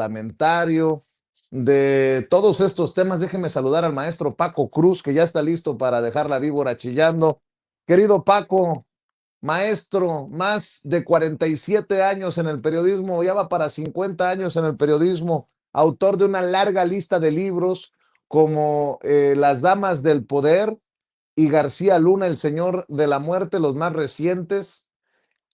parlamentario, de todos estos temas. Déjeme saludar al maestro Paco Cruz, que ya está listo para dejar la víbora chillando. Querido Paco, maestro, más de 47 años en el periodismo, ya va para 50 años en el periodismo, autor de una larga lista de libros como Las Damas del Poder y García Luna, El Señor de la Muerte, los más recientes,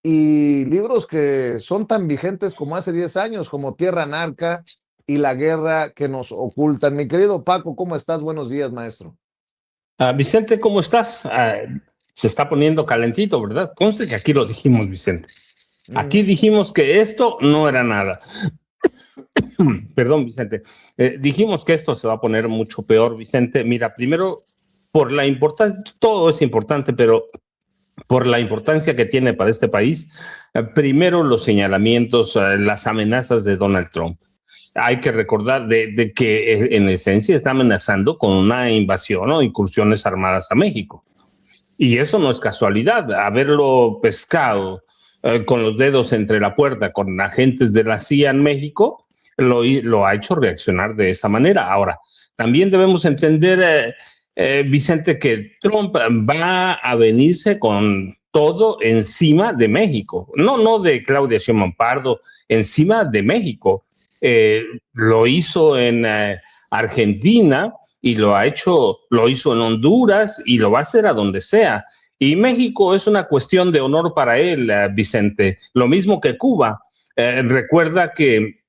y libros que son tan vigentes como hace 10 años, como Tierra Narca y La Guerra que nos ocultan. Mi querido Paco, ¿cómo estás? Buenos días, maestro. Vicente, ¿cómo estás? Se está poniendo calentito, ¿verdad? Conste que aquí lo dijimos, Vicente. Aquí dijimos que esto no era nada. Perdón, Vicente. Dijimos que esto se va a poner mucho peor, Vicente. Mira, primero, por la importancia, todo es importante, pero por la importancia que tiene para este país, primero los señalamientos, las amenazas de Donald Trump. Hay que recordar de que en esencia está amenazando con una invasión o incursiones armadas a México. Y eso no es casualidad. Haberlo pescado con los dedos entre la puerta con agentes de la CIA en México lo ha hecho reaccionar de esa manera. Ahora, también debemos entender, Vicente, que Trump va a venirse con todo encima de México. No de Claudia Sheinbaum Pardo, encima de México. Lo hizo en Argentina y lo hizo en Honduras y lo va a hacer a donde sea. Y México es una cuestión de honor para él, Vicente. Lo mismo que Cuba. Recuerda que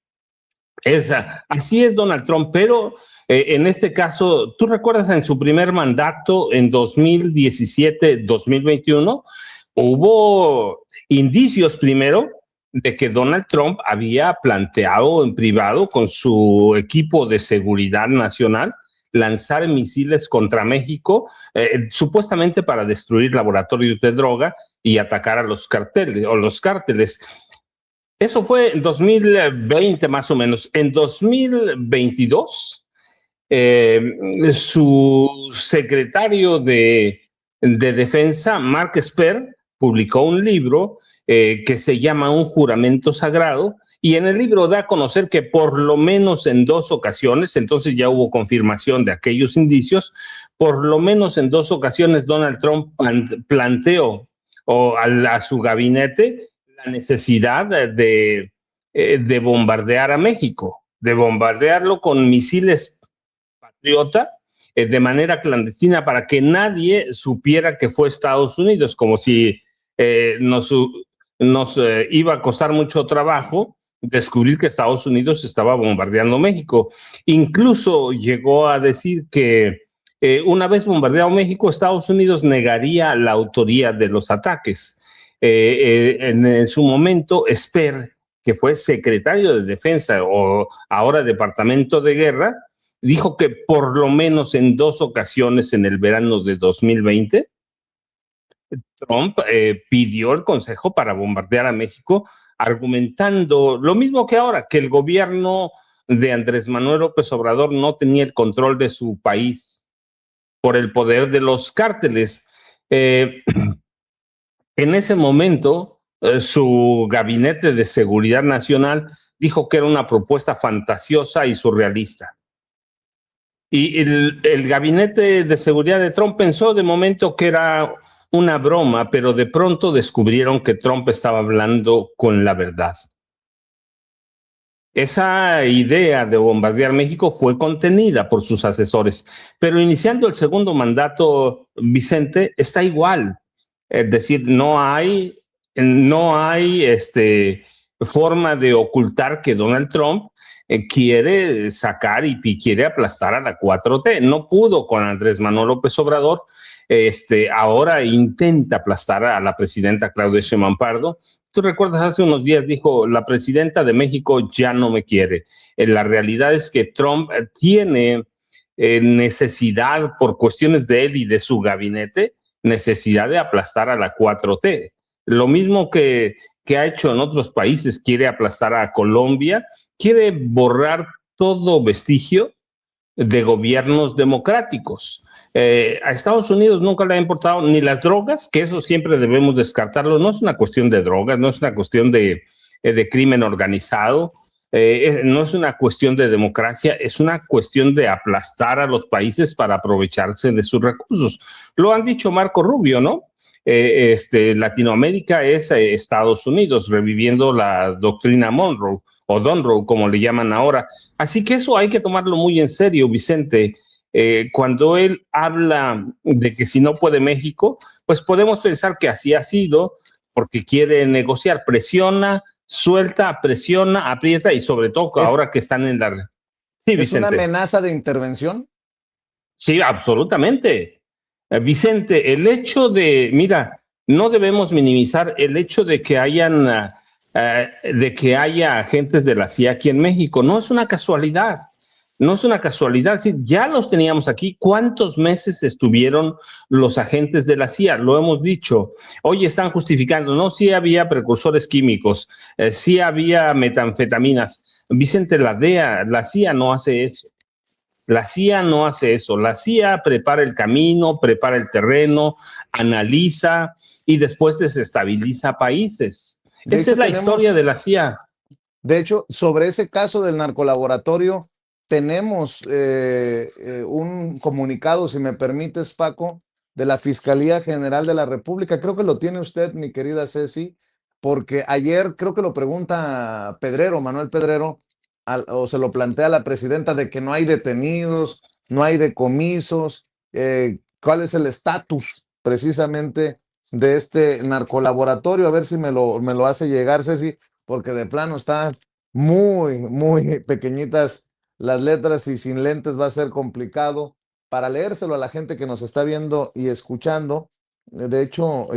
así es Donald Trump, pero en este caso, ¿tú recuerdas en su primer mandato en 2017-2021? Hubo indicios primero de que Donald Trump había planteado en privado con su equipo de seguridad nacional lanzar misiles contra México, supuestamente para destruir laboratorios de droga y atacar a los cárteles. Eso fue en 2020 más o menos. En 2022, su secretario de Defensa, Mark Esper, publicó un libro que se llama Un juramento sagrado, y en el libro da a conocer que por lo menos en 2 ocasiones, entonces ya hubo confirmación de aquellos indicios, por lo menos en 2 ocasiones Donald Trump planteó a su gabinete la necesidad de bombardear a México, de bombardearlo con misiles Patriota de manera clandestina para que nadie supiera que fue Estados Unidos, como si nos iba a costar mucho trabajo descubrir que Estados Unidos estaba bombardeando México. Incluso llegó a decir que una vez bombardeado México, Estados Unidos negaría la autoría de los ataques. En su momento, Esper, que fue secretario de Defensa o ahora Departamento de Guerra, dijo que por lo menos en 2 ocasiones en el verano de 2020, Trump pidió el consejo para bombardear a México, argumentando lo mismo que ahora, que el gobierno de Andrés Manuel López Obrador no tenía el control de su país por el poder de los cárteles. En ese momento, su gabinete de seguridad nacional dijo que era una propuesta fantasiosa y surrealista. Y el gabinete de seguridad de Trump pensó de momento que era una broma, pero de pronto descubrieron que Trump estaba hablando con la verdad. Esa idea de bombardear México fue contenida por sus asesores, pero iniciando el segundo mandato, Vicente, está igual. Es decir, no hay forma de ocultar que Donald Trump quiere sacar y quiere aplastar a la 4T. No pudo con Andrés Manuel López Obrador. Ahora intenta aplastar a la presidenta Claudia Sheinbaum Pardo. Tú recuerdas, hace unos días dijo, la presidenta de México ya no me quiere. La realidad es que Trump tiene necesidad, por cuestiones de él y de su gabinete, necesidad de aplastar a la 4T. Lo mismo que ha hecho en otros países, quiere aplastar a Colombia, quiere borrar todo vestigio de gobiernos democráticos. A Estados Unidos nunca le ha importado ni las drogas, que eso siempre debemos descartarlo. No es una cuestión de drogas, no es una cuestión de crimen organizado. No es una cuestión de democracia, es una cuestión de aplastar a los países para aprovecharse de sus recursos. Lo han dicho Marco Rubio, ¿no? Latinoamérica es Estados Unidos, reviviendo la doctrina Monroe o Donroe, como le llaman ahora. Así que eso hay que tomarlo muy en serio, Vicente. Cuando él habla de que si no puede México, pues podemos pensar que así ha sido, porque quiere negociar, presiona, suelta, presiona, aprieta y sobre todo ¿Es, ahora que están en la... Sí, es una Vicente. amenaza de intervención? Sí, absolutamente. Vicente, el hecho de, mira, no debemos minimizar el hecho de que de que haya agentes de la CIA aquí en México. No es una casualidad. No es una casualidad. Sí, ya los teníamos aquí. ¿Cuántos meses estuvieron los agentes de la CIA? Lo hemos dicho. Hoy están justificando. No, sí había precursores químicos, sí había metanfetaminas. Vicente, la DEA, la CIA no hace eso. La CIA no hace eso. La CIA prepara el camino, prepara el terreno, analiza y después desestabiliza países. De Esa es hecho, la historia tenemos, de la CIA. de hecho, sobre ese caso del narcolaboratorio, tenemos un comunicado, si me permites, Paco, de la Fiscalía General de la República. Creo que lo tiene usted, mi querida Ceci, porque ayer creo que lo pregunta Pedrero, Manuel Pedrero, o se lo plantea la presidenta de que no hay detenidos, no hay decomisos, cuál es el estatus precisamente de este narcolaboratorio. A ver si me lo hace llegar, Ceci, porque de plano está muy pequeñitas las letras y sin lentes va a ser complicado para leérselo a la gente que nos está viendo y escuchando. De hecho,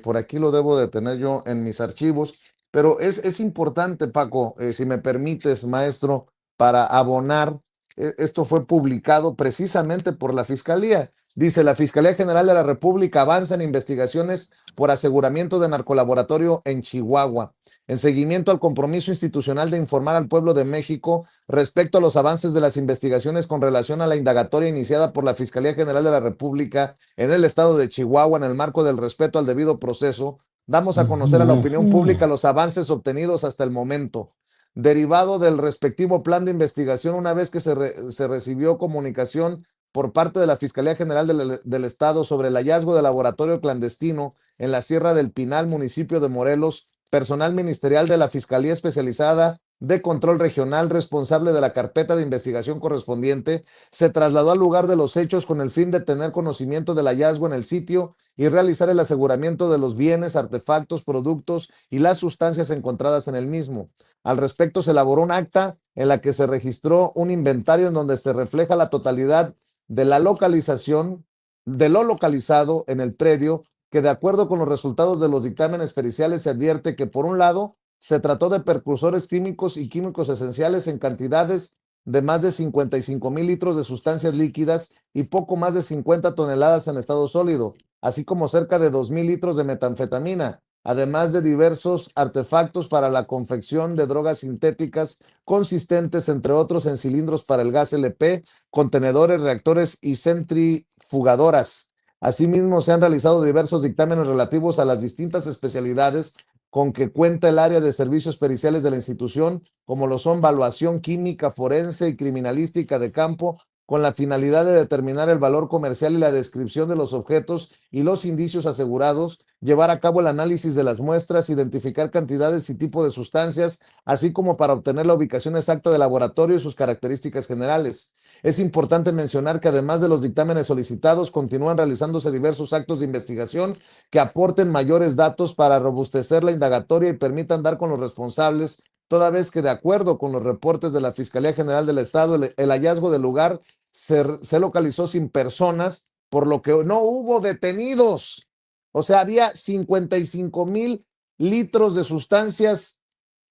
por aquí lo debo de tener yo en mis archivos, pero es importante, Paco, si me permites, maestro, para abonar. Esto fue publicado precisamente por la Fiscalía. Dice, la Fiscalía General de la República avanza en investigaciones por aseguramiento de narcolaboratorio en Chihuahua, en seguimiento al compromiso institucional de informar al pueblo de México respecto a los avances de las investigaciones con relación a la indagatoria iniciada por la Fiscalía General de la República en el estado de Chihuahua en el marco del respeto al debido proceso. Damos a conocer a la opinión pública los avances obtenidos hasta el momento. Derivado del respectivo plan de investigación, una vez que se recibió comunicación por parte de la Fiscalía General del Estado sobre el hallazgo de laboratorio clandestino en la Sierra del Pinal, municipio de Morelos, personal ministerial de la Fiscalía Especializada de Control Regional responsable de la carpeta de investigación correspondiente se trasladó al lugar de los hechos con el fin de tener conocimiento del hallazgo en el sitio y realizar el aseguramiento de los bienes, artefactos, productos y las sustancias encontradas en el mismo. Al respecto, se elaboró un acta en la que se registró un inventario en donde se refleja la totalidad de la localización, de lo localizado en el predio, que de acuerdo con los resultados de los dictámenes periciales se advierte que, por un lado, se trató de precursores químicos y químicos esenciales en cantidades de más de 55,000 litros de sustancias líquidas y poco más de 50 toneladas en estado sólido, así como cerca de 2,000 litros de metanfetamina, además de diversos artefactos para la confección de drogas sintéticas consistentes, entre otros, en cilindros para el gas LP, contenedores, reactores y centrifugadoras. Asimismo, se han realizado diversos dictámenes relativos a las distintas especialidades con que cuenta el área de servicios periciales de la institución, como lo son evaluación química, forense y criminalística de campo, con la finalidad de determinar el valor comercial y la descripción de los objetos y los indicios asegurados, llevar a cabo el análisis de las muestras, identificar cantidades y tipo de sustancias, así como para obtener la ubicación exacta del laboratorio y sus características generales. Es importante mencionar que además de los dictámenes solicitados, continúan realizándose diversos actos de investigación que aporten mayores datos para robustecer la indagatoria y permitan dar con los responsables, toda vez que, de acuerdo con los reportes de la Fiscalía General del Estado, el hallazgo del lugar se localizó sin personas, por lo que no hubo detenidos. O sea, había 55,000 litros de sustancias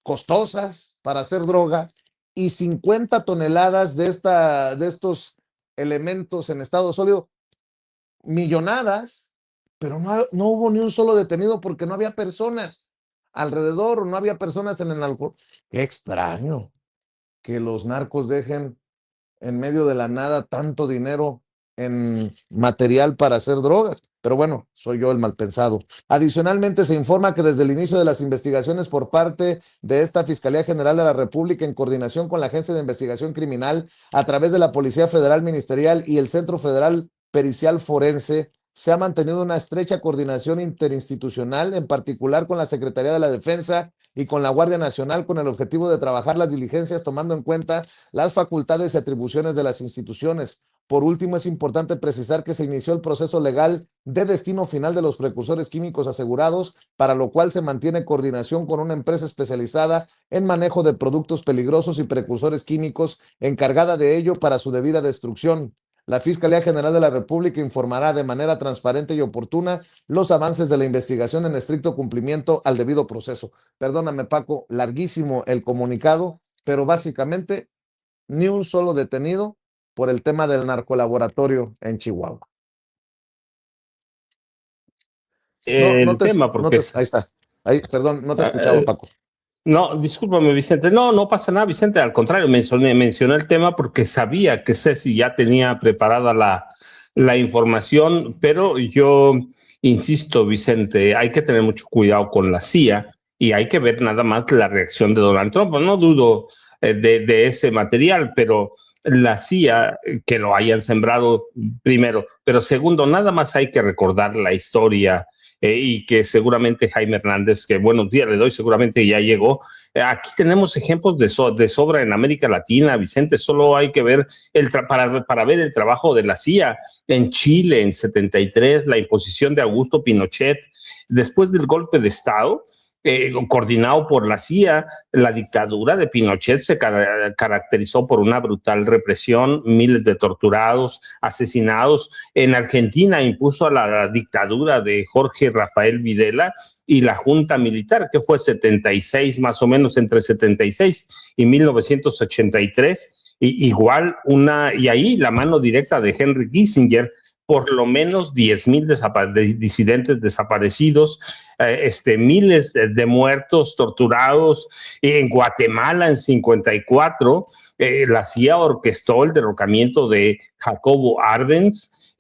costosas para hacer droga y 50 toneladas de estos elementos en estado sólido, millonadas, pero no hubo ni un solo detenido porque no había personas alrededor, no había personas en el alcohol. Qué extraño que los narcos dejen en medio de la nada tanto dinero en material para hacer drogas, pero bueno, soy yo el mal pensado. Adicionalmente, se informa que desde el inicio de las investigaciones por parte de esta Fiscalía General de la República, en coordinación con la Agencia de Investigación Criminal, a través de la Policía Federal Ministerial y el Centro Federal Pericial Forense, se ha mantenido una estrecha coordinación interinstitucional, en particular con la Secretaría de la Defensa y con la Guardia Nacional, con el objetivo de trabajar las diligencias tomando en cuenta las facultades y atribuciones de las instituciones. Por último, es importante precisar que se inició el proceso legal de destino final de los precursores químicos asegurados, para lo cual se mantiene coordinación con una empresa especializada en manejo de productos peligrosos y precursores químicos, encargada de ello para su debida destrucción. La Fiscalía General de la República informará de manera transparente y oportuna los avances de la investigación en estricto cumplimiento al debido proceso. Perdóname, Paco, larguísimo el comunicado, pero básicamente ni un solo detenido por el tema del narcolaboratorio en Chihuahua. Ahí está. Ahí, perdón, no te escuchaba, Paco. No, discúlpame, Vicente. No pasa nada, Vicente. Al contrario, mencioné el tema porque sabía que Ceci ya tenía preparada la información, pero yo insisto, Vicente, hay que tener mucho cuidado con la CIA y hay que ver nada más la reacción de Donald Trump. No dudo de ese material, pero la CIA, que lo hayan sembrado primero, pero segundo, nada más hay que recordar la historia y que seguramente Jaime Hernández, que buenos días le doy, seguramente ya llegó. Aquí tenemos ejemplos de sobra en América Latina, Vicente. Solo hay que ver para ver el trabajo de la CIA en Chile en 73, la imposición de Augusto Pinochet después del golpe de Estado. Coordinado por la CIA, la dictadura de Pinochet se caracterizó por una brutal represión, miles de torturados, asesinados. En Argentina impuso a la dictadura de Jorge Rafael Videla y la junta militar, que fue 76, más o menos entre 76 y 1983, y ahí la mano directa de Henry Kissinger, por lo menos 10,000 disidentes desaparecidos, miles de muertos, torturados. En Guatemala, en 54, la CIA orquestó el derrocamiento de Jacobo Arbenz,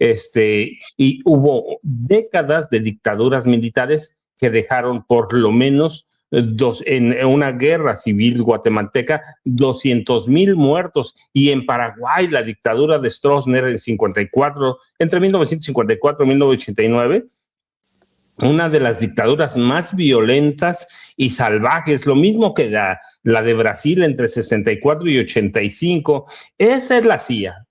y hubo décadas de dictaduras militares que dejaron por lo menos en una guerra civil guatemalteca, 200,000 muertos. Y en Paraguay, la dictadura de Stroessner en 54, entre 1954 y 1989, una de las dictaduras más violentas y salvajes, lo mismo que la de Brasil entre 64 y 85. Esa es la CIA.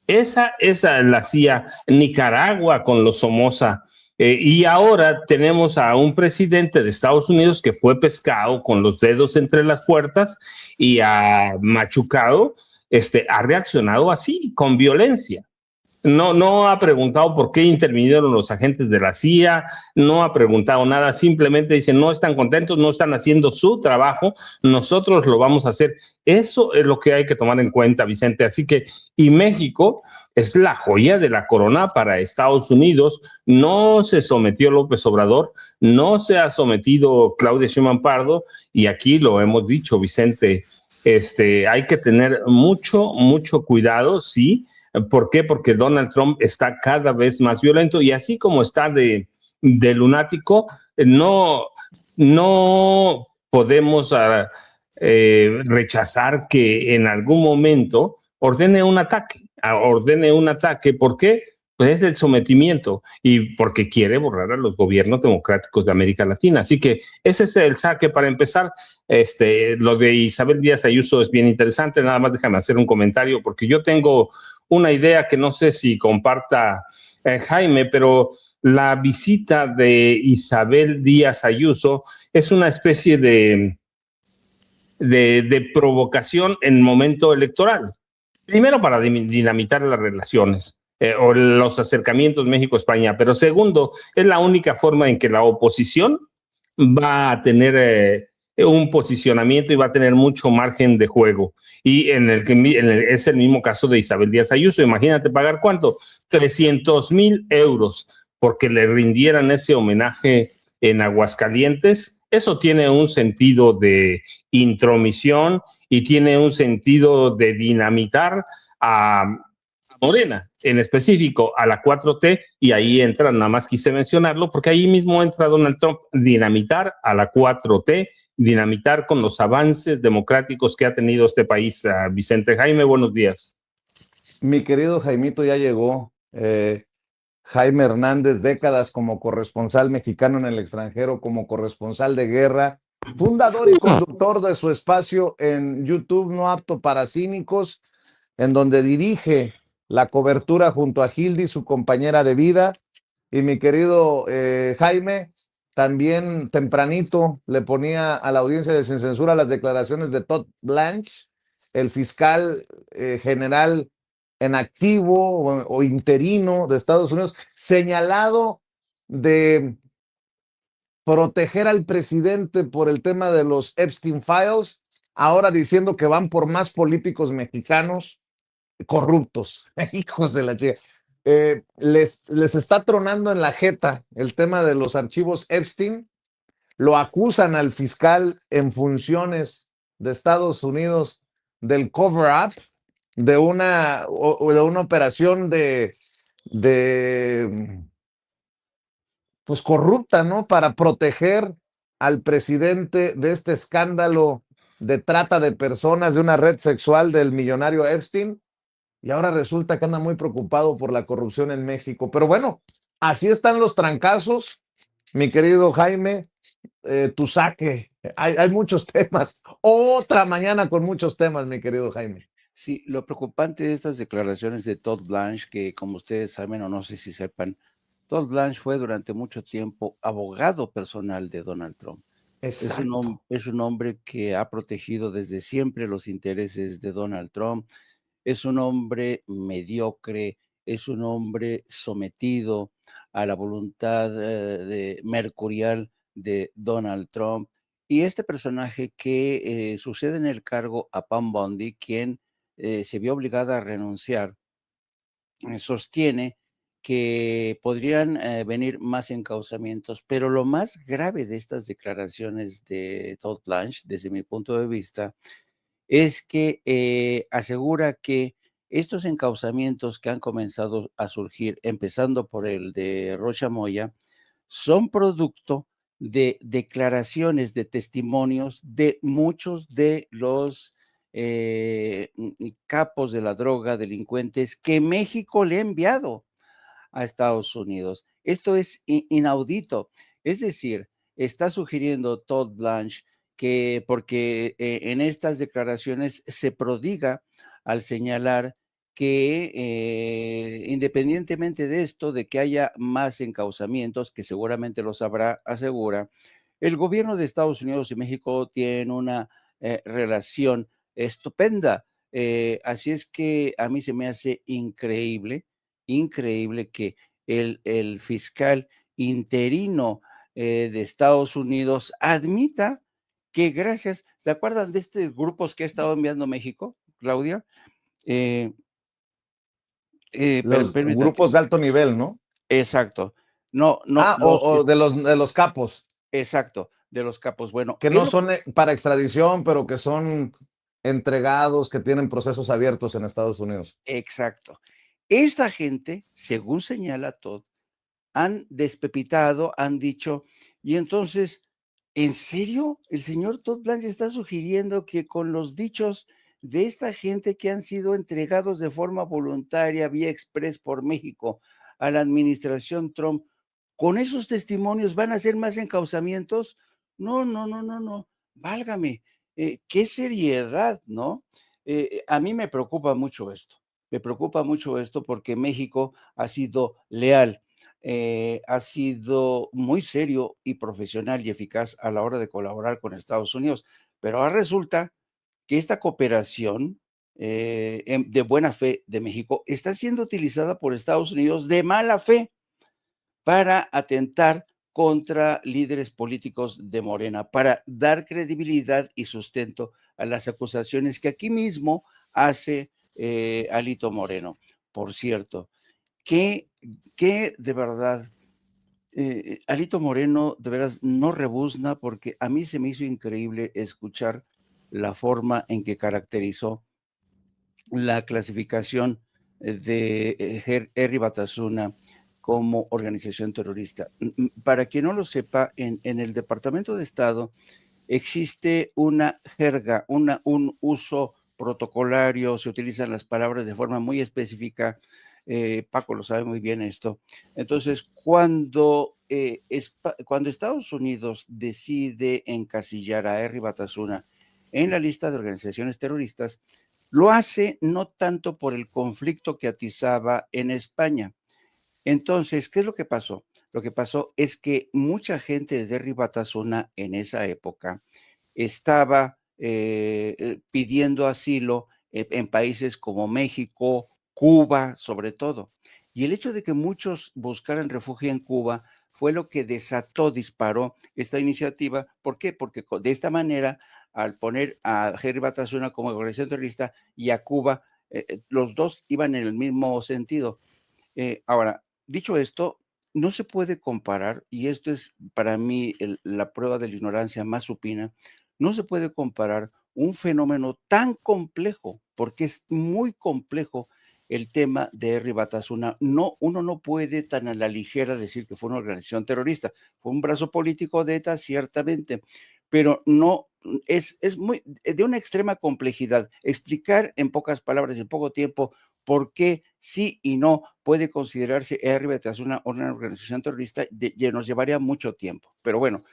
Esa es la CIA. Nicaragua con los Somoza. Y ahora tenemos a un presidente de Estados Unidos que fue pescado con los dedos entre las puertas y ha machucado, ha reaccionado así, con violencia. No ha preguntado por qué intervinieron los agentes de la CIA, no ha preguntado nada, simplemente dice, no están contentos, no están haciendo su trabajo, nosotros lo vamos a hacer. Eso es lo que hay que tomar en cuenta, Vicente. Así que, y México es la joya de la corona para Estados Unidos. No se sometió López Obrador, no se ha sometido Claudia Sheinbaum Pardo, y aquí lo hemos dicho, Vicente, hay que tener mucho cuidado, sí. ¿Por qué? Porque Donald Trump está cada vez más violento, y así como está de lunático, no podemos rechazar que en algún momento ordene un ataque. ¿Por qué? Pues es el sometimiento y porque quiere borrar a los gobiernos democráticos de América Latina. Así que ese es el saque para empezar. Lo de Isabel Díaz Ayuso es bien interesante. Nada más déjame hacer un comentario, porque yo tengo una idea que no sé si comparta Jaime, pero la visita de Isabel Díaz Ayuso es una especie de provocación en momento electoral. Primero, para dinamitar las relaciones o los acercamientos México-España, pero segundo, es la única forma en que la oposición va a tener un posicionamiento y va a tener mucho margen de juego. Y es el mismo caso de Isabel Díaz Ayuso. Imagínate pagar ¿cuánto? 300,000 euros porque le rindieran ese homenaje en Aguascalientes. Eso tiene un sentido de intromisión y tiene un sentido de dinamitar a Morena, en específico a la 4T, y ahí entra, nada más quise mencionarlo, porque ahí mismo entra Donald Trump, dinamitar a la 4T, dinamitar con los avances democráticos que ha tenido este país. Vicente Jaime, buenos días. Mi querido Jaimito ya llegó. Jaime Hernández, décadas como corresponsal mexicano en el extranjero, como corresponsal de guerra, fundador y conductor de su espacio en YouTube No Apto para Cínicos, en donde dirige la cobertura junto a Hildy, su compañera de vida. Y mi querido Jaime, también tempranito le ponía a la audiencia de Sin Censura las declaraciones de Todd Blanche, el fiscal general en activo o interino de Estados Unidos, señalado de proteger al presidente por el tema de los Epstein Files, ahora diciendo que van por más políticos mexicanos corruptos, hijos de la chica. Les está tronando en la jeta el tema de los archivos Epstein, lo acusan al fiscal en funciones de Estados Unidos del cover-up de una operación de pues corrupta, ¿no? Para proteger al presidente de este escándalo de trata de personas de una red sexual del millonario Epstein. Y ahora resulta que anda muy preocupado por la corrupción en México. Pero bueno, así están los trancazos, mi querido Jaime. Tu saque. Hay muchos temas. Otra mañana con muchos temas, mi querido Jaime. Sí, lo preocupante de estas declaraciones de Todd Blanche, que como ustedes saben o no sé si sepan, Todd Blanche fue durante mucho tiempo abogado personal de Donald Trump. Exacto. Es un hombre que ha protegido desde siempre los intereses de Donald Trump. Es un hombre mediocre, es un hombre sometido a la voluntad mercurial de Donald Trump. Y este personaje que sucede en el cargo a Pam Bondi, quien se vio obligada a renunciar, sostiene que podrían venir más encauzamientos, pero lo más grave de estas declaraciones de Todd Blanche, desde mi punto de vista, es que asegura que estos encauzamientos que han comenzado a surgir, empezando por el de Rocha Moya, son producto de declaraciones, de testimonios de muchos de los capos de la droga, delincuentes que México le ha enviado a Estados Unidos. Esto es inaudito. Es decir, está sugiriendo Todd Blanche que porque en estas declaraciones se prodiga al señalar que independientemente de esto, de que haya más encauzamientos, que seguramente los habrá, asegura, el gobierno de Estados Unidos y México tienen una relación estupenda. Así es que a mí se me hace increíble que el fiscal interino de Estados Unidos admita que gracias, ¿se acuerdan de estos grupos que ha estado enviando México, Claudia? Los Permítame. grupos de alto nivel, ¿no? Exacto. No, no, O de los capos, exacto, de los capos. Bueno, que él no son para extradición, pero que son entregados, que tienen procesos abiertos en Estados Unidos. exacto. Esta gente, según señala Todd, han despepitado, han dicho, y entonces, ¿en serio? El señor Todd Blanche está sugiriendo que con los dichos de esta gente que han sido entregados de forma voluntaria vía express por México a la administración Trump, con esos testimonios van a hacer más encauzamientos. No, no, no, no, no. Válgame, qué seriedad, ¿no? A mí me preocupa mucho esto. Me preocupa mucho esto porque México ha sido leal, ha sido muy serio y profesional y eficaz a la hora de colaborar con Estados Unidos. Pero ahora resulta que esta cooperación de buena fe de México está siendo utilizada por Estados Unidos de mala fe para atentar contra líderes políticos de Morena, para dar credibilidad y sustento a las acusaciones que aquí mismo hace Alito Moreno. Por cierto, que de verdad, Alito Moreno de veras no rebuzna, porque a mí se me hizo increíble escuchar la forma en que caracterizó la clasificación de Herri Batasuna como organización terrorista. Para quien no lo sepa, en el Departamento de Estado existe una jerga, un uso protocolario, se utilizan las palabras de forma muy específica. Paco lo sabe muy bien esto. Entonces, cuando Estados Unidos decide encasillar a Herri Batasuna en la lista de organizaciones terroristas, lo hace no tanto por el conflicto que atizaba en España. Entonces, ¿qué es lo que pasó? Lo que pasó es que mucha gente de Herri Batasuna en esa época estaba pidiendo asilo en países como México, Cuba, sobre todo. Y el hecho de que muchos buscaran refugio en Cuba fue lo que disparó esta iniciativa. ¿Por qué? Porque de esta manera, al poner a Herri Batasuna como organización terrorista y a Cuba, los dos iban en el mismo sentido. Ahora, dicho esto, no se puede comparar, y esto es para mí la prueba de la ignorancia más supina, no se puede comparar un fenómeno tan complejo, porque es muy complejo el tema de Herri Batasuna. No, uno no puede tan a la ligera decir que fue una organización terrorista, fue un brazo político de ETA, ciertamente, pero no, es muy de una extrema complejidad. Explicar en pocas palabras, en poco tiempo, por qué sí y no puede considerarse Herri Batasuna una organización terrorista, nos llevaría mucho tiempo. Pero bueno,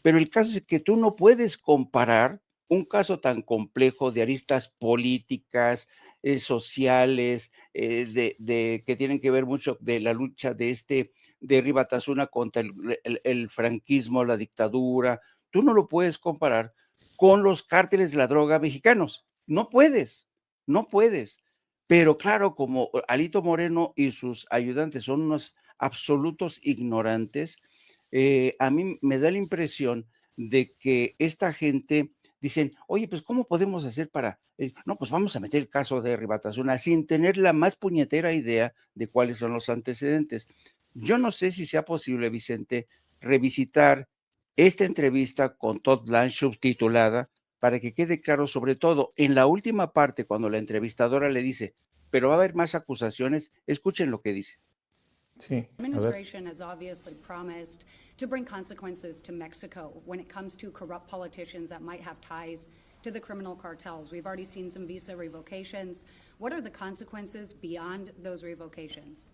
pero el caso es que tú no puedes comparar un caso tan complejo de aristas políticas, sociales, que tienen que ver mucho de la lucha de Herri Batasuna contra el franquismo, la dictadura. Tú no lo puedes comparar con los cárteles de la droga mexicanos. No puedes, no puedes. Pero claro, como Alito Moreno y sus ayudantes son unos absolutos ignorantes, a mí me da la impresión de que esta gente dicen, oye, pues ¿cómo podemos hacer para? No, pues vamos a meter el caso de Herri Batasuna sin tener la más puñetera idea de cuáles son los antecedentes. Yo no sé si sea posible, Vicente, revisitar esta entrevista con Todd Blanche subtitulada para que quede claro, sobre todo en la última parte, cuando la entrevistadora le dice, pero va a haber más acusaciones, escuchen lo que dice. Sí, Administration has obviously promised to bring consequences to Mexico when it comes to corrupt politicians that might have ties to the criminal cartels. We've already seen some visa revocations. What are the consequences beyond those revocations?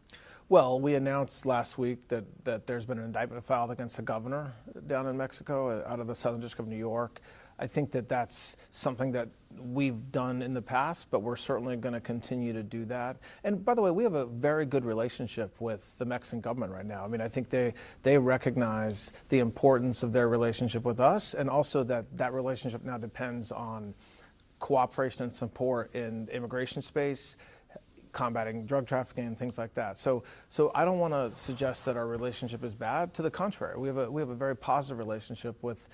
Well, we announced last week that there's been an indictment filed against a governor down in Mexico out of the Southern District of New York. I think that that's something that we've done in the past, but we're certainly going to continue to do that. And by the way, we have a very good relationship with the Mexican government right now. I mean, I think they recognize the importance of their relationship with us, and also that relationship now depends on cooperation and support in the immigration space, combating drug trafficking and things like that. So I don't want to suggest that our relationship is bad. To the contrary, we have a very positive relationship with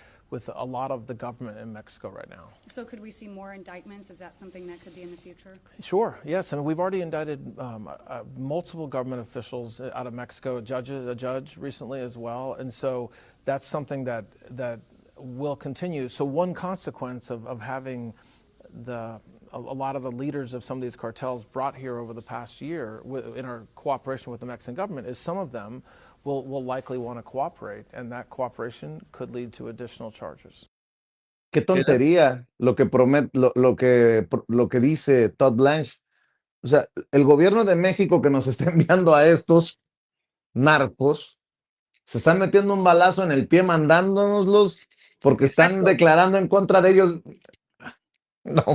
a lot of the government in Mexico right now. So could we see more indictments? Is that something that could be in the future? Sure, yes. I mean, we've already indicted multiple government officials out of Mexico, a judge recently as well. And so that's something that will continue. So one consequence of having a lot of the leaders of some of these cartels brought here over the past year in our cooperation with the Mexican government is some of them will likely want to cooperate, and that cooperation could lead to additional charges. Qué tontería lo que dice Todd Blanche. O sea, el gobierno de México que nos está enviando a estos narcos se están metiendo un balazo en el pie mandándonoslos porque están declarando en contra de ellos. No,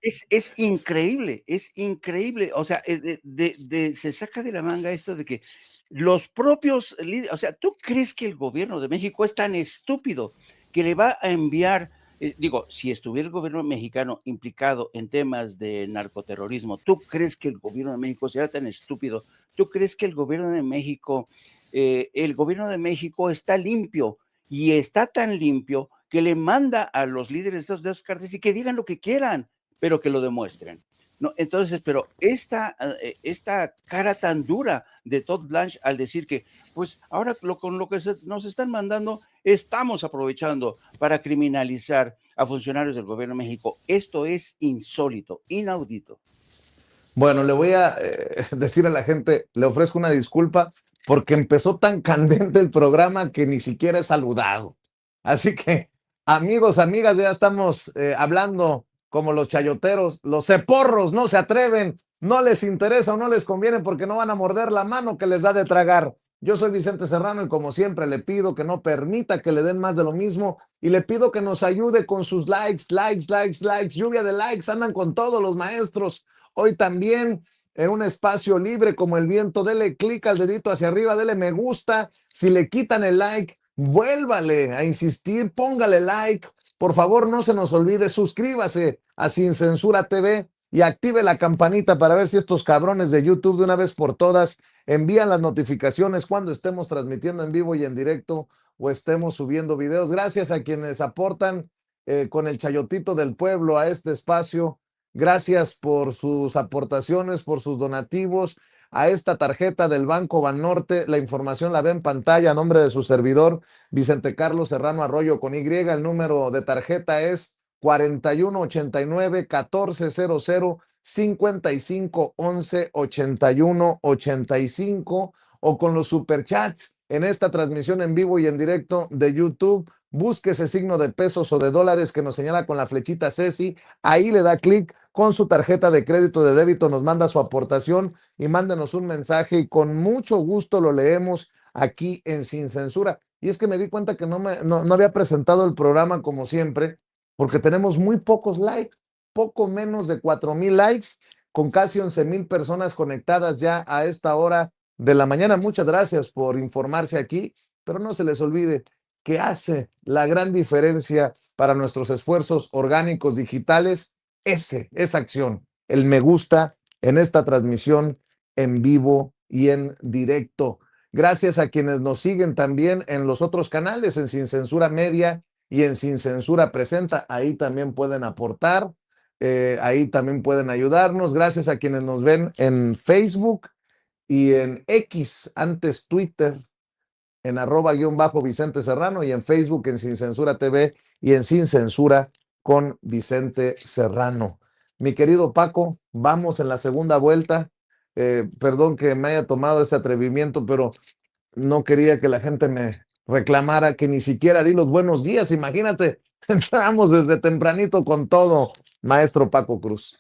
es increíble, es increíble. O sea, se saca de la manga esto de que los propios líderes, o sea, ¿tú crees que el gobierno de México es tan estúpido que le va a enviar, si estuviera el gobierno mexicano implicado en temas de narcoterrorismo, ¿tú crees que el gobierno de México será tan estúpido? ¿Tú crees que el gobierno de México está limpio y está tan limpio que le manda a los líderes de esos cárteles y que digan lo que quieran, pero que lo demuestren? No, entonces, pero esta cara tan dura de Todd Blanche al decir que, pues ahora con lo que nos están mandando, estamos aprovechando para criminalizar a funcionarios del gobierno de México. Esto es insólito, inaudito. Bueno, le voy a decir a la gente, le ofrezco una disculpa porque empezó tan candente el programa que ni siquiera he saludado. Así que, amigos, amigas, ya estamos hablando como los chayoteros, los ceporros no se atreven, no les interesa o no les conviene porque no van a morder la mano que les da de tragar. Yo soy Vicente Serrano y como siempre le pido que no permita que le den más de lo mismo y le pido que nos ayude con sus likes, lluvia de likes, andan con todos los maestros. Hoy también en un espacio libre como el viento, dele clic al dedito hacia arriba, dele me gusta. Si le quitan el like, vuélvale a insistir, póngale like. Por favor, no se nos olvide, suscríbase a Sin Censura TV y active la campanita para ver si estos cabrones de YouTube de una vez por todas envían las notificaciones cuando estemos transmitiendo en vivo y en directo o estemos subiendo videos. Gracias a quienes aportan con el chayotito del pueblo a este espacio. Gracias por sus aportaciones, por sus donativos a esta tarjeta del Banco Banorte. La información la ve en pantalla a nombre de su servidor, Vicente Carlos Serrano Arroyo con Y. El número de tarjeta es 4189-1400-5511-8185 o con los superchats en esta transmisión en vivo y en directo de YouTube. Busque ese signo de pesos o de dólares que nos señala con la flechita Ceci. Ahí le da clic con su tarjeta de crédito, de débito, nos manda su aportación y mándenos un mensaje y con mucho gusto lo leemos aquí en Sin Censura. Y es que me di cuenta que no había presentado el programa como siempre, porque tenemos muy pocos likes, poco menos de 4,000 likes, con casi 11,000 personas conectadas ya a esta hora de la mañana. Muchas gracias por informarse aquí, pero no se les olvide que hace la gran diferencia para nuestros esfuerzos orgánicos digitales, esa acción, el me gusta en esta transmisión en vivo y en directo. Gracias a quienes nos siguen también en los otros canales, en Sin Censura Media y en Sin Censura Presenta. Ahí también pueden aportar, ahí también pueden ayudarnos. Gracias a quienes nos ven en Facebook y en X, antes Twitter, en @Vicente Serrano y en Facebook en Sin Censura TV y en Sin Censura con Vicente Serrano. Mi querido Paco, vamos en la segunda vuelta. Perdón que me haya tomado ese atrevimiento, pero no quería que la gente me reclamara que ni siquiera di los buenos días. Imagínate, entramos desde tempranito con todo, maestro Paco Cruz.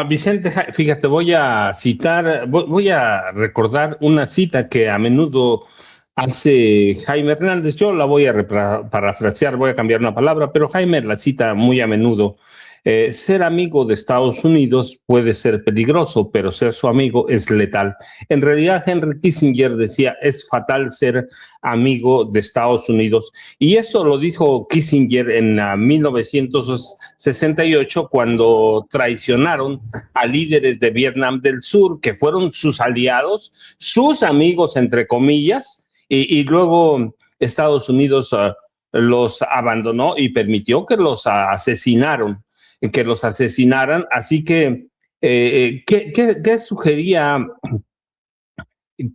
Vicente, fíjate, voy a recordar una cita que a menudo hace Jaime Hernández. Yo la voy a parafrasear, voy a cambiar una palabra, pero Jaime la cita muy a menudo. Ser amigo de Estados Unidos puede ser peligroso, pero ser su amigo es letal. En realidad, Henry Kissinger decía, es fatal ser amigo de Estados Unidos. Y eso lo dijo Kissinger en 1968, cuando traicionaron a líderes de Vietnam del Sur, que fueron sus aliados, sus amigos, entre comillas, y luego Estados Unidos los abandonó y permitió que los asesinaran. Así que, ¿qué sugería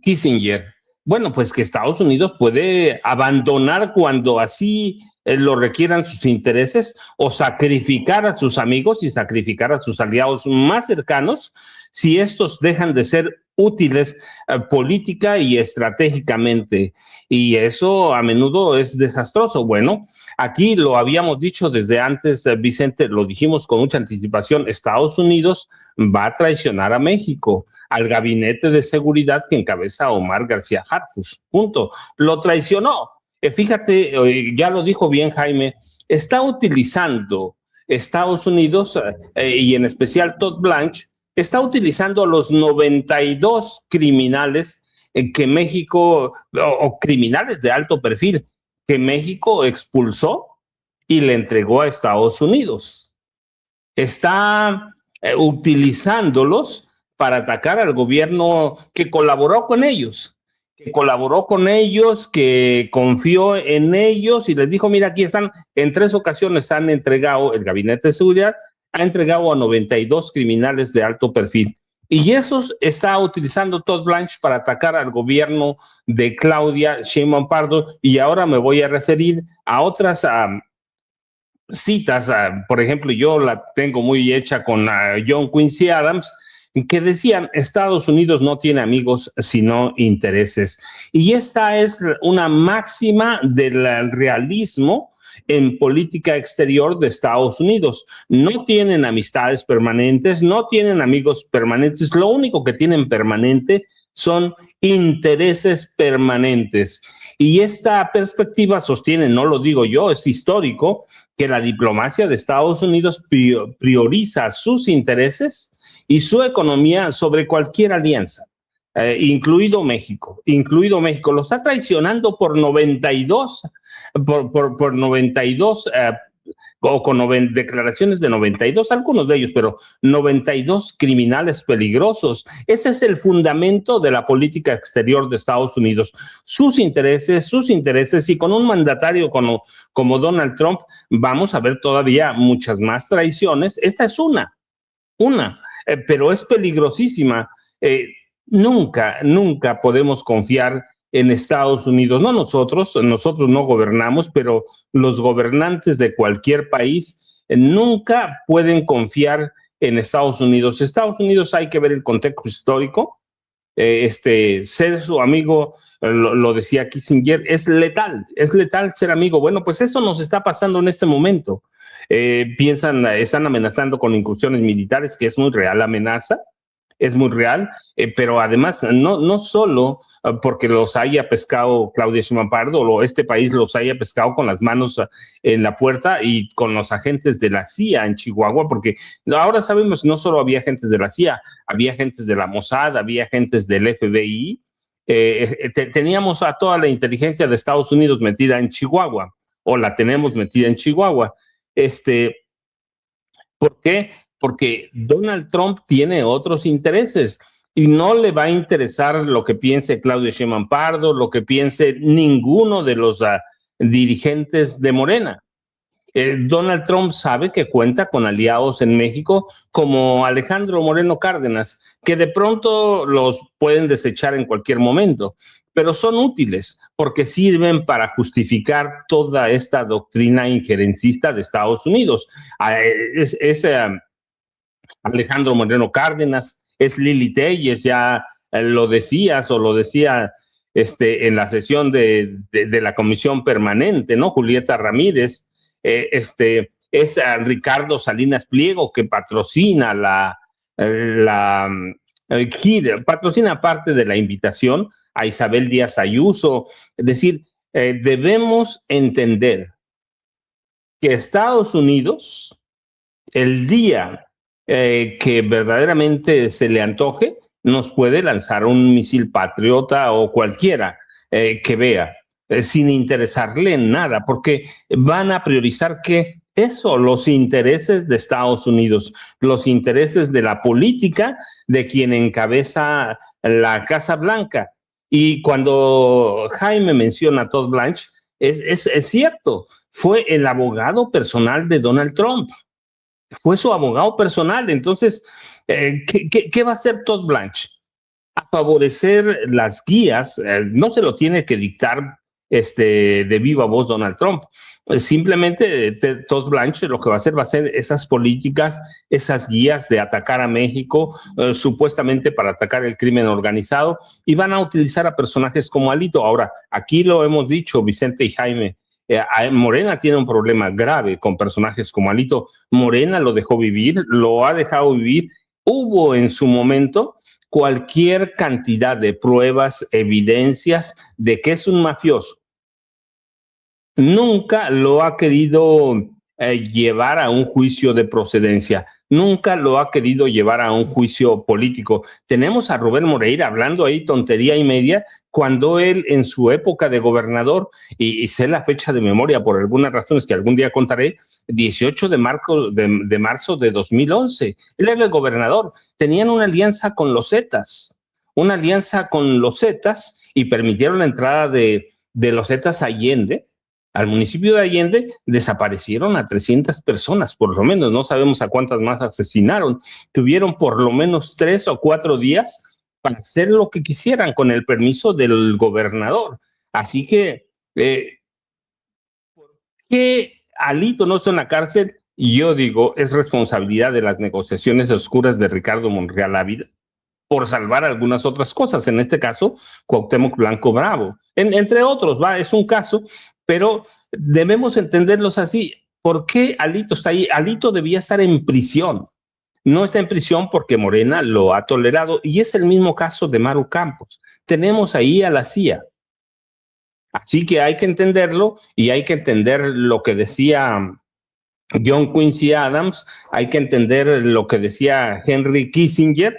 Kissinger? Bueno, pues que Estados Unidos puede abandonar cuando así lo requieran sus intereses, o sacrificar a sus amigos y sacrificar a sus aliados más cercanos si estos dejan de ser útiles política y estratégicamente. Y eso a menudo es desastroso. Bueno, aquí lo habíamos dicho desde antes, Vicente, lo dijimos con mucha anticipación, Estados Unidos va a traicionar a México, al gabinete de seguridad que encabeza Omar García Harfuch, punto. Lo traicionó. Fíjate, ya lo dijo bien Jaime, está utilizando Estados Unidos y en especial Todd Blanche, está utilizando a los 92 criminales que México, o criminales de alto perfil, que México expulsó y le entregó a Estados Unidos. Está utilizándolos para atacar al gobierno que colaboró con ellos, que confió en ellos y les dijo, mira, aquí están, en 3 ocasiones han entregado, el Gabinete de Seguridad ha entregado a 92 criminales de alto perfil. Y esos está utilizando Todd Blanche para atacar al gobierno de Claudia Sheinbaum Pardo. Y ahora me voy a referir a otras citas. Por ejemplo, yo la tengo muy hecha con John Quincy Adams, que decían: Estados Unidos no tiene amigos sino intereses. Y esta es una máxima del realismo en política exterior de Estados Unidos. No tienen amistades permanentes, no tienen amigos permanentes, lo único que tienen permanente son intereses permanentes. Y esta perspectiva sostiene, no lo digo yo, es histórico, que la diplomacia de Estados Unidos prioriza sus intereses y su economía sobre cualquier alianza, incluido México. Lo está traicionando por 92, por 92, o con declaraciones de 92, algunos de ellos, pero 92 criminales peligrosos. Ese es el fundamento de la política exterior de Estados Unidos. Sus intereses, y con un mandatario como Donald Trump, vamos a ver todavía muchas más traiciones. Esta es una, pero es peligrosísima. Nunca podemos confiar en Estados Unidos. No nosotros no gobernamos, pero los gobernantes de cualquier país nunca pueden confiar en Estados Unidos. Estados Unidos, hay que ver el contexto histórico. Ser su amigo, lo decía Kissinger, es letal ser amigo. Bueno, pues eso nos está pasando en este momento. Están amenazando con incursiones militares, que es muy real la amenaza. Es muy real, pero además no solo porque los haya pescado Claudia Sheinbaum Pardo, o este país los haya pescado con las manos en la puerta y con los agentes de la CIA en Chihuahua, porque ahora sabemos, no solo había agentes de la CIA, había agentes de la Mossad, había agentes del FBI. Teníamos a toda la inteligencia de Estados Unidos metida en Chihuahua, o la tenemos metida en Chihuahua. ¿Por qué? Porque Donald Trump tiene otros intereses y no le va a interesar lo que piense Claudia Sheinbaum Pardo, lo que piense ninguno de los dirigentes de Morena. Donald Trump sabe que cuenta con aliados en México como Alejandro Moreno Cárdenas, que de pronto los pueden desechar en cualquier momento, pero son útiles porque sirven para justificar toda esta doctrina injerencista de Estados Unidos. Alejandro Moreno Cárdenas, es Lili Telles, ya lo decías o lo decía en la sesión de la comisión permanente, ¿no? Julieta Ramírez, es Ricardo Salinas Pliego, que patrocina patrocina parte de la invitación a Isabel Díaz Ayuso. Es decir, debemos entender que Estados Unidos, el día que verdaderamente se le antoje, nos puede lanzar un misil Patriota o cualquiera que vea, sin interesarle en nada, porque van a priorizar que eso, los intereses de Estados Unidos, los intereses de la política de quien encabeza la Casa Blanca. Y cuando Jaime menciona a Todd Blanche, es cierto, fue el abogado personal de Donald Trump. Fue su abogado personal. Entonces, ¿qué va a hacer Todd Blanche? A favorecer las guías. No se lo tiene que dictar de viva voz Donald Trump. Simplemente Todd Blanche lo que va a hacer esas políticas, esas guías de atacar a México, supuestamente para atacar el crimen organizado, y van a utilizar a personajes como Alito. Ahora, aquí lo hemos dicho, Vicente y Jaime, Morena tiene un problema grave con personajes como Alito. Morena lo dejó vivir, lo ha dejado vivir. Hubo en su momento cualquier cantidad de pruebas, evidencias de que es un mafioso. Nunca lo ha querido llevar a un juicio de procedencia. Nunca lo ha querido llevar a un juicio político. Tenemos a Rubén Moreira hablando ahí tontería y media, cuando él en su época de gobernador, y sé la fecha de memoria por algunas razones que algún día contaré, 18 de marzo de 2011, él era el gobernador. Tenían una alianza con los Zetas, y permitieron la entrada de los Zetas a Allende. Al municipio de Allende desaparecieron a 300 personas, por lo menos. No sabemos a cuántas más asesinaron. Tuvieron por lo menos 3 o 4 días para hacer lo que quisieran con el permiso del gobernador. Así que, ¿por qué Alito no está en la cárcel? Y yo digo, es responsabilidad de las negociaciones oscuras de Ricardo Monreal Ávila por salvar algunas otras cosas, en este caso, Cuauhtémoc Blanco Bravo, entre otros, es un caso, pero debemos entenderlos así. ¿Por qué Alito está ahí? Alito debía estar en prisión. No está en prisión porque Morena lo ha tolerado, y es el mismo caso de Maru Campos. Tenemos ahí a la CIA. Así que hay que entenderlo, y hay que entender lo que decía John Quincy Adams, hay que entender lo que decía Henry Kissinger,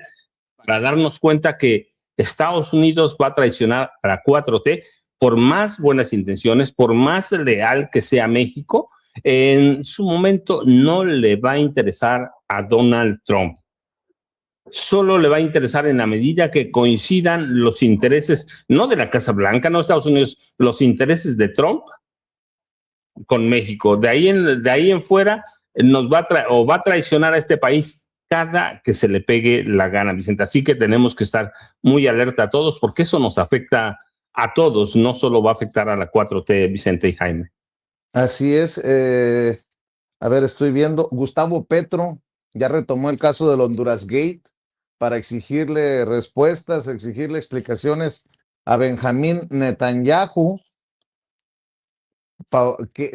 para darnos cuenta que Estados Unidos va a traicionar a la 4T por más buenas intenciones, por más leal que sea México. En su momento no le va a interesar a Donald Trump. Solo le va a interesar en la medida que coincidan los intereses, no de la Casa Blanca, no de Estados Unidos, los intereses de Trump con México. De ahí en fuera nos va a traicionar a este país cada que se le pegue la gana, Vicente. Así que tenemos que estar muy alerta a todos, porque eso nos afecta a todos, no solo va a afectar a la 4T, Vicente y Jaime. Así es. A ver, estoy viendo. Gustavo Petro ya retomó el caso del Honduras Gate para exigirle respuestas, exigirle explicaciones a Benjamín Netanyahu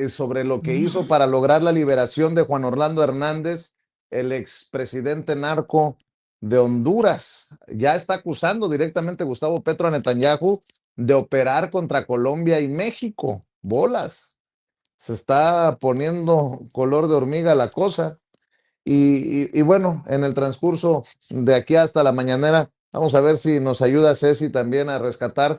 sobre lo que hizo para lograr la liberación de Juan Orlando Hernández, el expresidente narco de Honduras. Ya está acusando directamente Gustavo Petro a Netanyahu de operar contra Colombia y México. Bolas. Se está poniendo color de hormiga la cosa. Y bueno, en el transcurso de aquí hasta la mañanera, vamos a ver si nos ayuda Ceci también a rescatar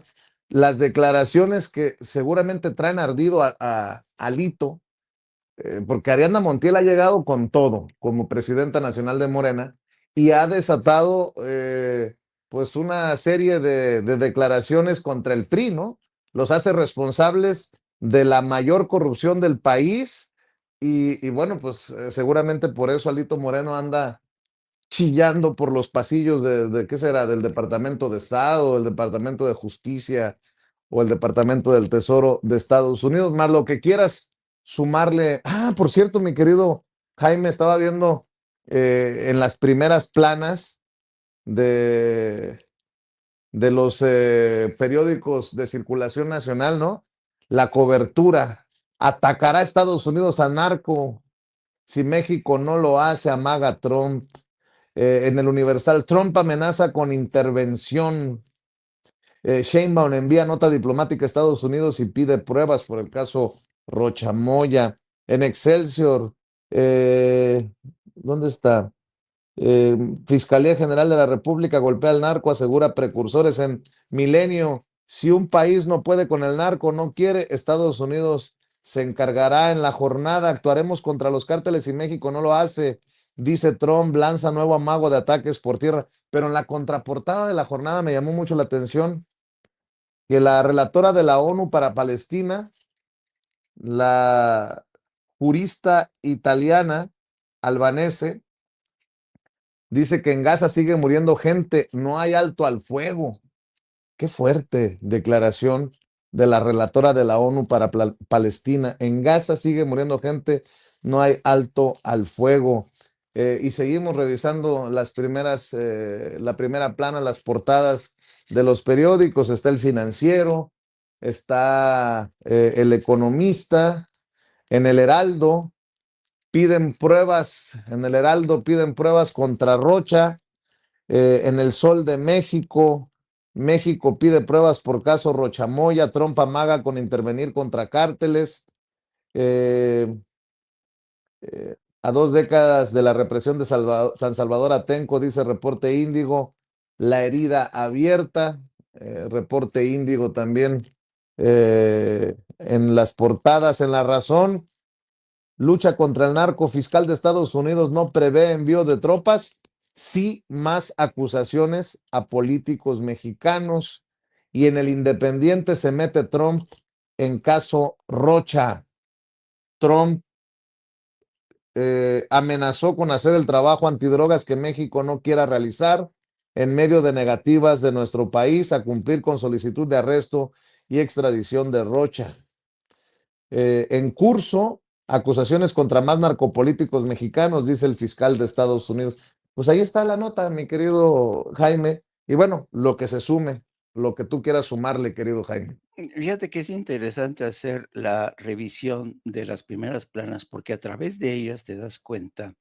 las declaraciones que seguramente traen ardido a Alito, porque Ariadna Montiel ha llegado con todo como presidenta nacional de Morena y ha desatado pues una serie de declaraciones contra el PRI, ¿no? Los hace responsables de la mayor corrupción del país y bueno, pues seguramente por eso Alito Moreno anda chillando por los pasillos de ¿qué será? Del Departamento de Estado, el Departamento de Justicia o el Departamento del Tesoro de Estados Unidos, más lo que quieras sumarle. Ah, por cierto, mi querido Jaime, estaba viendo en las primeras planas de los periódicos de circulación nacional, ¿no? La cobertura. Atacará a Estados Unidos a narco. Si México no lo hace, amaga Trump. En el Universal, Trump amenaza con intervención. Sheinbaum envía nota diplomática a Estados Unidos y pide pruebas por el caso Rocha Moya. En Excelsior, ¿dónde está? Fiscalía General de la República golpea al narco, asegura precursores. En Milenio, si un país no puede con el narco, no quiere, Estados Unidos se encargará en la jornada. Actuaremos contra los cárteles y México no lo hace, dice Trump, lanza nuevo amago de ataques por tierra. Pero en la contraportada de la jornada me llamó mucho la atención que la relatora de la ONU para Palestina, la jurista italiana albanese, dice que en Gaza sigue muriendo gente, no hay alto al fuego. Qué fuerte declaración de la relatora de la ONU para Palestina. En Gaza sigue muriendo gente, no hay alto al fuego. Y seguimos revisando la primera plana, las portadas de los periódicos. Está El Financiero, está El Economista, en El Heraldo. En El Heraldo piden pruebas contra Rocha. En El Sol de México, México pide pruebas por caso Rocha Moya. Trump amaga con intervenir contra cárteles. A 2 décadas de la represión de San Salvador Atenco, dice Reporte Índigo, la herida abierta. Reporte Índigo también en las portadas. En La Razón, lucha contra el narco, fiscal de Estados Unidos no prevé envío de tropas, sí más acusaciones a políticos mexicanos. Y en El Independiente se mete Trump en caso Rocha. Trump amenazó con hacer el trabajo antidrogas que México no quiera realizar en medio de negativas de nuestro país a cumplir con solicitud de arresto y extradición de Rocha. En curso, acusaciones contra más narcopolíticos mexicanos, dice el fiscal de Estados Unidos. Pues ahí está la nota, mi querido Jaime. Y bueno, lo que se sume, lo que tú quieras sumarle, querido Jaime. Fíjate que es interesante hacer la revisión de las primeras planas, porque a través de ellas te das cuenta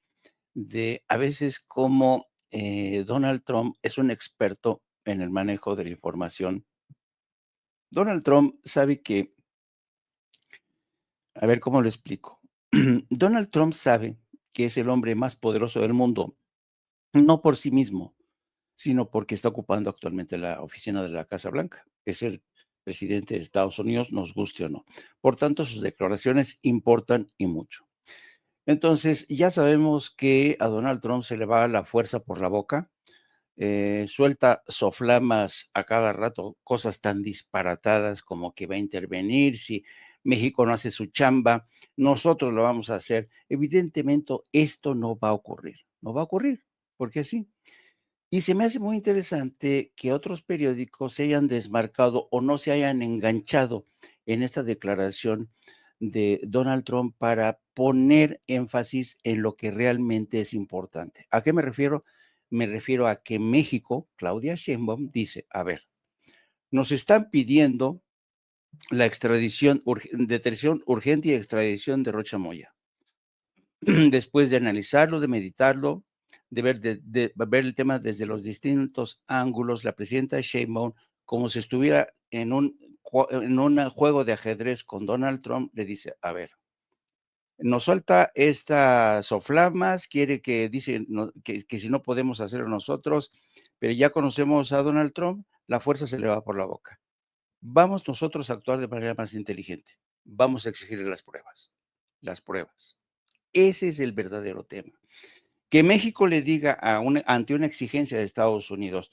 de a veces cómo Donald Trump es un experto en el manejo de la información. Donald Trump sabe que, a ver cómo lo explico. Donald Trump sabe que es el hombre más poderoso del mundo, no por sí mismo, sino porque está ocupando actualmente la oficina de la Casa Blanca. Es el presidente de Estados Unidos, nos guste o no. Por tanto, sus declaraciones importan y mucho. Entonces, ya sabemos que a Donald Trump se le va la fuerza por la boca, suelta soflamas a cada rato, cosas tan disparatadas como que va a intervenir si México no hace su chamba, nosotros lo vamos a hacer. Evidentemente, esto no va a ocurrir, no va a ocurrir, porque sí. Y se me hace muy interesante que otros periódicos se hayan desmarcado o no se hayan enganchado en esta declaración de Donald Trump para poner énfasis en lo que realmente es importante. ¿A qué me refiero? Me refiero a que México, Claudia Sheinbaum, dice, a ver, nos están pidiendo la extradición, detención urgente y extradición de Rocha Moya. Después de analizarlo, de meditarlo, de ver el tema desde los distintos ángulos, la presidenta Sheinbaum, como si estuviera en un juego de ajedrez con Donald Trump, le dice, a ver, nos suelta estas soflamas, quiere que dice que si no podemos hacerlo nosotros, pero ya conocemos a Donald Trump, la fuerza se le va por la boca. Vamos nosotros a actuar de manera más inteligente. Vamos a exigirle las pruebas. Las pruebas. Ese es el verdadero tema. Que México le diga ante una exigencia de Estados Unidos,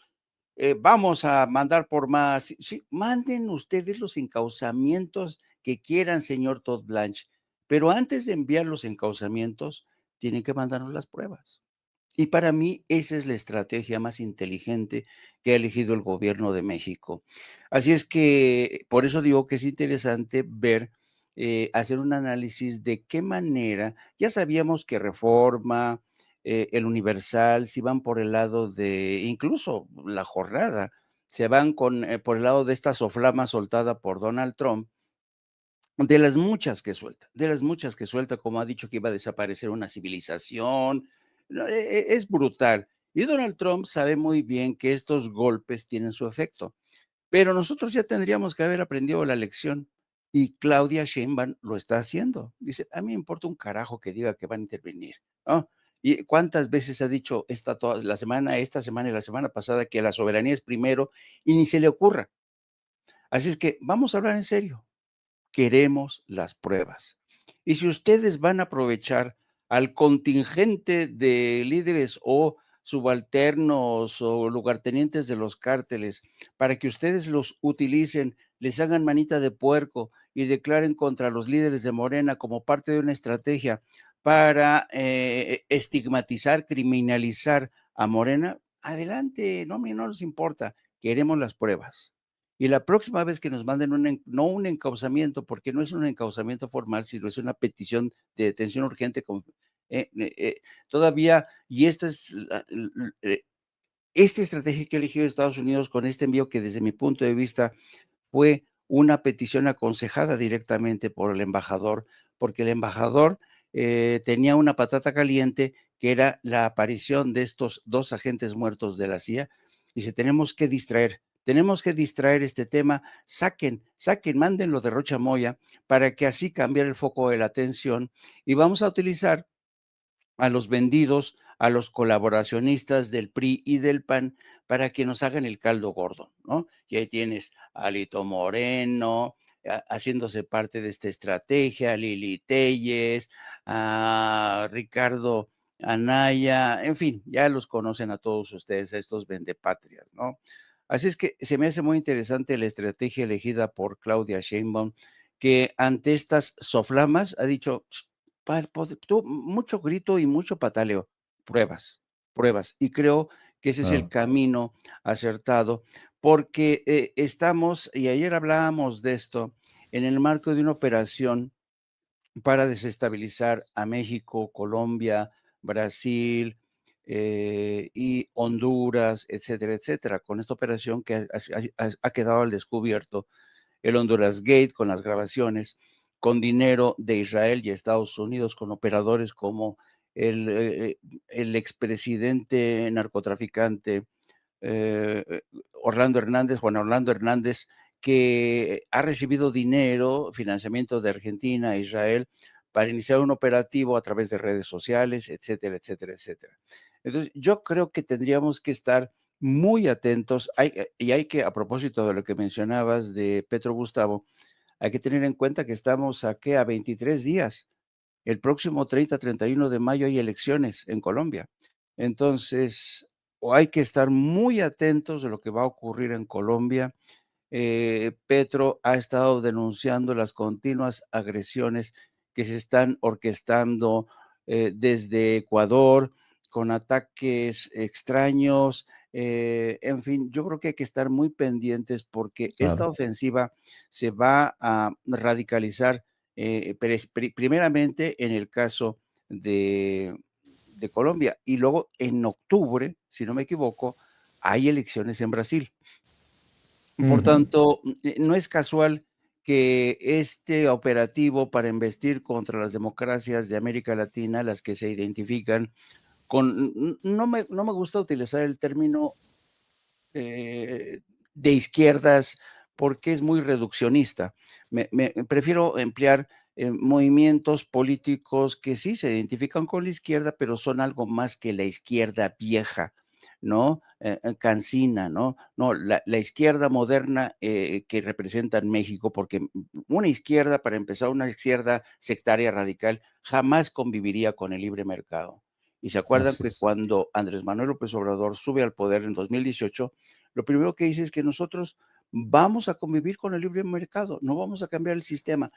vamos a mandar por más, sí, sí, manden ustedes los encauzamientos que quieran, señor Todd Blanche, pero antes de enviar los encauzamientos, tienen que mandarnos las pruebas. Y para mí esa es la estrategia más inteligente que ha elegido el gobierno de México. Así es que por eso digo que es interesante ver, hacer un análisis de qué manera, ya sabíamos que Reforma, el Universal, si van por el lado de, incluso La Jornada, se van por el lado de esta soflama soltada por Donald Trump, de las muchas que suelta, de las muchas que suelta, como ha dicho que iba a desaparecer una civilización, no, es brutal. Y Donald Trump sabe muy bien que estos golpes tienen su efecto, pero nosotros ya tendríamos que haber aprendido la lección y Claudia Sheinbaum lo está haciendo. Dice, a mí me importa un carajo que diga que van a intervenir, ¿no? ¿Y cuántas veces ha dicho esta semana y la semana pasada que la soberanía es primero y ni se le ocurra? Así es que vamos a hablar en serio. Queremos las pruebas. Y si ustedes van a aprovechar al contingente de líderes o subalternos o lugartenientes de los cárteles para que ustedes los utilicen, les hagan manita de puerco y declaren contra los líderes de Morena como parte de una estrategia para estigmatizar, criminalizar a Morena, adelante, no nos importa, queremos las pruebas. Y la próxima vez que nos manden no un encauzamiento, porque no es un encauzamiento formal, sino es una petición de detención urgente todavía, y esta es esta estrategia que ha elegido Estados Unidos con este envío que desde mi punto de vista fue una petición aconsejada directamente por el embajador, porque el embajador tenía una patata caliente que era la aparición de estos 2 agentes muertos de la CIA. Dice, tenemos que distraer este tema, saquen, mándenlo de Rocha Moya para que así cambiar el foco de la atención y vamos a utilizar a los vendidos, a los colaboracionistas del PRI y del PAN para que nos hagan el caldo gordo, ¿no? Y ahí tienes a Alito Moreno haciéndose parte de esta estrategia, Lili Telles, a Ricardo Anaya, en fin, ya los conocen a todos ustedes, a estos vendepatrias, ¿no? Así es que se me hace muy interesante la estrategia elegida por Claudia Sheinbaum, que ante estas soflamas ha dicho, mucho grito y mucho pataleo, pruebas, pruebas. Y creo que ese es el camino acertado, porque estamos, y ayer hablábamos de esto, en el marco de una operación para desestabilizar a México, Colombia, Brasil y Honduras, etcétera, etcétera, con esta operación que ha quedado al descubierto, el Honduras Gate, con las grabaciones, con dinero de Israel y Estados Unidos, con operadores como el expresidente narcotraficante eh, Juan Orlando Hernández, que ha recibido dinero, financiamiento de Argentina e Israel para iniciar un operativo a través de redes sociales, etcétera, etcétera, etcétera. Entonces, yo creo que tendríamos que estar muy atentos y hay que, a propósito de lo que mencionabas de Petro Gustavo, hay que tener en cuenta que estamos a 23 días. El próximo 30-31 de mayo hay elecciones en Colombia. Entonces, o hay que estar muy atentos de lo que va a ocurrir en Colombia. Petro ha estado denunciando las continuas agresiones que se están orquestando desde Ecuador con ataques extraños. En fin, yo creo que hay que estar muy pendientes porque esta Claro. ofensiva se va a radicalizar primeramente en el caso de, de Colombia y luego en octubre, si no me equivoco, hay elecciones en Brasil. Por Ujú. tanto, no es casual que este operativo para embestir contra las democracias de América Latina, las que se identifican con, no me gusta utilizar el término eh, de izquierdas porque es muy reduccionista. Prefiero emplear movimientos políticos que sí se identifican con la izquierda, pero son algo más que la izquierda vieja, ¿no? Cansina, ¿no? No, la izquierda moderna que representa en México, porque una izquierda, para empezar, una izquierda sectaria radical, jamás conviviría con el libre mercado. Y se acuerdan Así que es. cuando Andrés Manuel López Obrador sube al poder en 2018, lo primero que dice es que nosotros vamos a convivir con el libre mercado, no vamos a cambiar el sistema.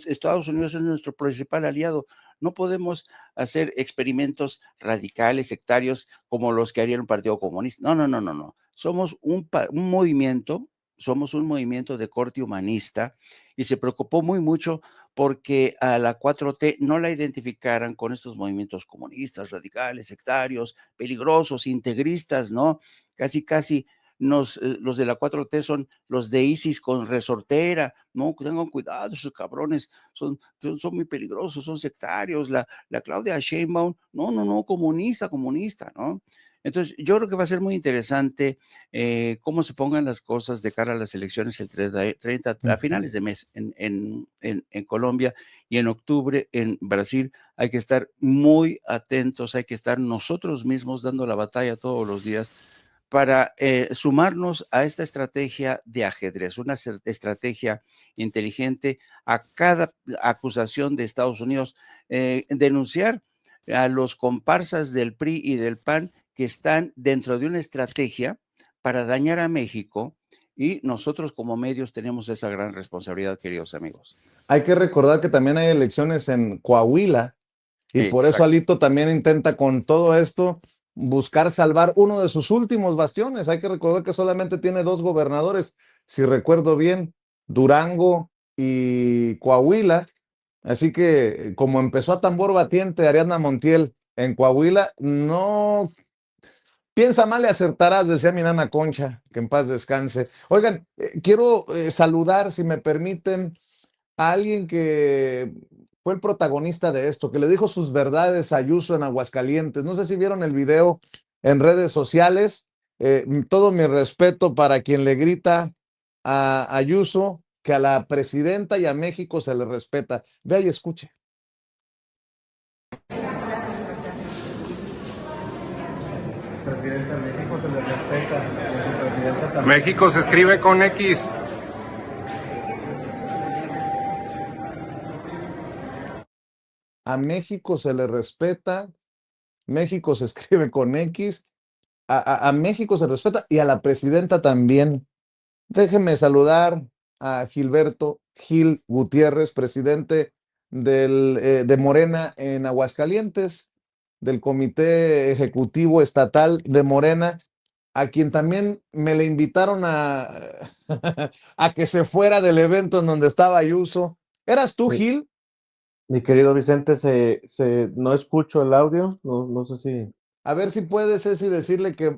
Estados Unidos es nuestro principal aliado. No podemos hacer experimentos radicales, sectarios, como los que haría un partido comunista. No, no, no, no, no. Somos un movimiento, somos un movimiento de corte humanista y se preocupó muy mucho porque a la 4T no la identificaran con estos movimientos comunistas, radicales, sectarios, peligrosos, integristas, ¿no? Casi, casi los de la 4T son los de ISIS con resortera, no, tengan cuidado, esos cabrones son muy peligrosos, son sectarios, la Claudia Sheinbaum, no, no, no, comunista, comunista, ¿no? Entonces, yo creo que va a ser muy interesante cómo se pongan las cosas de cara a las elecciones el 30 a Ujú. finales de mes en Colombia y en octubre en Brasil. Hay que estar muy atentos, hay que estar nosotros mismos dando la batalla todos los días para sumarnos a esta estrategia de ajedrez, una estrategia inteligente a cada acusación de Estados Unidos, denunciar a los comparsas del PRI y del PAN que están dentro de una estrategia para dañar a México y nosotros como medios tenemos esa gran responsabilidad, queridos amigos. Hay que recordar que también hay elecciones en Coahuila y por eso Exacto. Alito también intenta con todo esto buscar salvar uno de sus últimos bastiones. Hay que recordar que solamente tiene dos gobernadores, si recuerdo bien, Durango y Coahuila. Así que como empezó a tambor batiente Ariadna Montiel en Coahuila, no piensa mal y acertarás, decía mi nana Concha, que en paz descanse. Oigan, quiero saludar, si me permiten, a alguien que fue el protagonista de esto, que le dijo sus verdades a Ayuso en Aguascalientes. No sé si vieron el video en redes sociales. Todo mi respeto para quien le grita a Ayuso que a la presidenta y a México se le respeta. Vea y escuche. Presidenta, México se le respeta, su presidenta también. México se escribe con X. A México se le respeta, México se escribe con X, a México se respeta y a la presidenta también. Déjenme saludar a Gilberto Gil Gutiérrez, presidente de Morena en Aguascalientes, del Comité Ejecutivo Estatal de Morena, a quien también me le invitaron a que se fuera del evento en donde estaba Ayuso. ¿Eras tú, Sí, Gil? Mi querido Vicente, no escucho el audio, no sé si... A ver si puedes, Ceci, decirle que